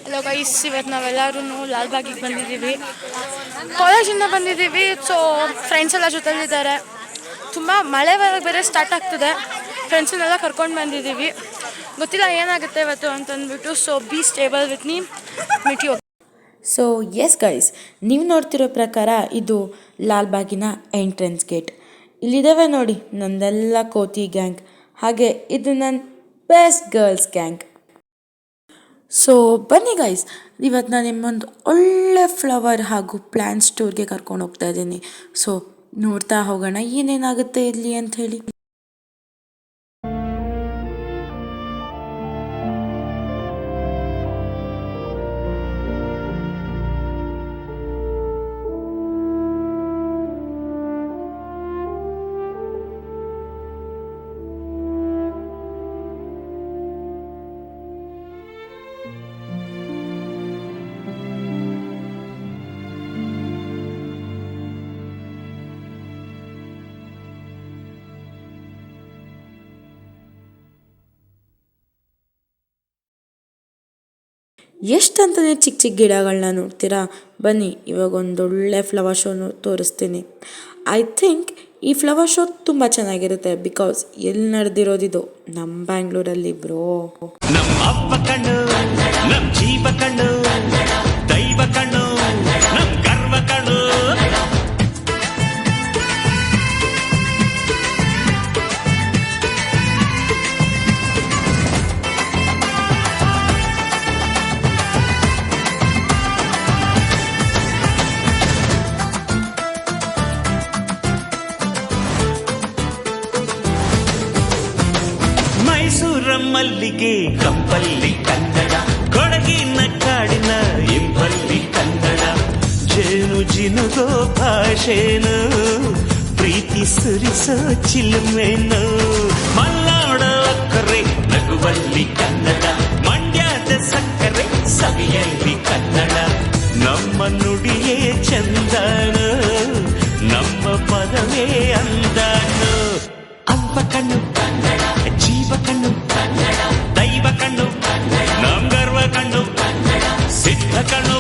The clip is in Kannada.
ಹಲೋ ಗೈಸ್, ಇವತ್ತು ನಾವೆಲ್ಲರೂ ಲಾಲ್ಬಾಗಿಗೆ ಬಂದಿದ್ದೀವಿ. ಕಾಲೇಜಿಂದ ಬಂದಿದ್ದೀವಿ. ಸೊ ಫ್ರೆಂಡ್ಸ್ ಎಲ್ಲ ಜೊತೆಲಿದ್ದಾರೆ. ತುಂಬ ಮಳೆ ಬೇರೆ ಸ್ಟಾರ್ಟ್ ಆಗ್ತದೆ. ಫ್ರೆಂಡ್ಸನ್ನೆಲ್ಲ ಕರ್ಕೊಂಡು ಬಂದಿದ್ದೀವಿ. ಗೊತ್ತಿಲ್ಲ ಏನಾಗುತ್ತೆ ಇವತ್ತು ಅಂತಂದ್ಬಿಟ್ಟು. So be stable with me, meet you. So yes guys, ನೀವು ನೋಡ್ತಿರೋ ಪ್ರಕಾರ ಇದು ಲಾಲ್ಬಾಗಿನ ಎಂಟ್ರೆನ್ಸ್ ಗೇಟ್. ಇಲ್ಲಿದ್ದಾವೆ ನೋಡಿ ನಂದೆಲ್ಲ ಕೋತಿ ಗ್ಯಾಂಗ್. ಹಾಗೆ ಇದು ನನ್ನ ಬೆಸ್ಟ್ ಗರ್ಲ್ಸ್ ಗ್ಯಾಂಗ್. ಸೊ ಬನ್ನಿ ಗೈಸ್, ಇವತ್ತು ನಾನು ನಿಮ್ಮೊಂದು ಒಳ್ಳೆ ಫ್ಲವರ್ ಹಾಗೂ ಪ್ಲ್ಯಾಂಟ್ ಸ್ಟೋರ್ಗೆ ಕರ್ಕೊಂಡು ಹೋಗ್ತಾ ಇದ್ದೀನಿ. ಸೊ ನೋಡ್ತಾ ಹೋಗೋಣ ಏನೇನಾಗುತ್ತೆ ಇಲ್ಲಿ ಅಂತ ಹೇಳಿ. ಎಷ್ಟಂತಲೇ ಚಿಕ್ಕ ಚಿಕ್ಕ ಗಿಡಗಳನ್ನ ನೋಡ್ತೀರಾ. ಬನ್ನಿ ಇವಾಗ ಒಂದೊಳ್ಳೆ ಫ್ಲವರ್ ಶೋ ತೋರಿಸ್ತೀನಿ. ಐ ಥಿಂಕ್ ಈ ಫ್ಲವರ್ ಶೋ ತುಂಬ ಚೆನ್ನಾಗಿರುತ್ತೆ. ಬಿಕಾಸ್ ಎಲ್ಲಿ ನಡೆದಿರೋದಿದು ನಮ್ಮ ಬ್ಯಾಂಗ್ಳೂರಲ್ಲಿ ಬ್ರೋ. ನಮ್ಮ ಅಪ್ಪ ಕಣ್ಣು, ನಮ್ಮ ಜೀವ ಕಣ್ಣು, ದೈವ ಕಣ್ಣು, ನಮ್ಮ ಗರ್ವ ಕಣ್ಣು. ಮೈಸೂರ ಮಲ್ಲಿಗೆ ಕಂಪಲ್ಲಿ ಕನ್ನಡ, ಕೊಡಗಿನ ಕಾಡಿನ ಇಂಪಲ್ಲಿ ಕನ್ನಡ. ಜೇನು ಜಿನುಗೋ ಭಾಷೆನು, ಪ್ರೀತಿ ಸುರಿಸೋ ಚಿಲುಮೆನು. ಮಲ್ನಾಡ ಅಕ್ಕರೆ ನಗುವಲ್ಲಿ ಕನ್ನಡ, ಮಂಡ್ಯದ ಸಕ್ಕರೆ ಸವಿಯಲ್ಲಿ ಕನ್ನಡ. ನಮ್ಮ ನುಡಿಯೇ ಚಂದನು, ನಮ್ಮ ಪದವೇ ಅಂದನು. ಅಪ್ಪ ಕಣ್ಣು ಕನ್ನಡ, ಜೀವ ಕಣ್ಣು ಕನ್ನಡ, ದೈವ ಕಣ್ಣು, ನಮ್ ಗರ್ವ ಕಣ್ಣು, ಸಿದ್ಧ ಕಣ್ಣು.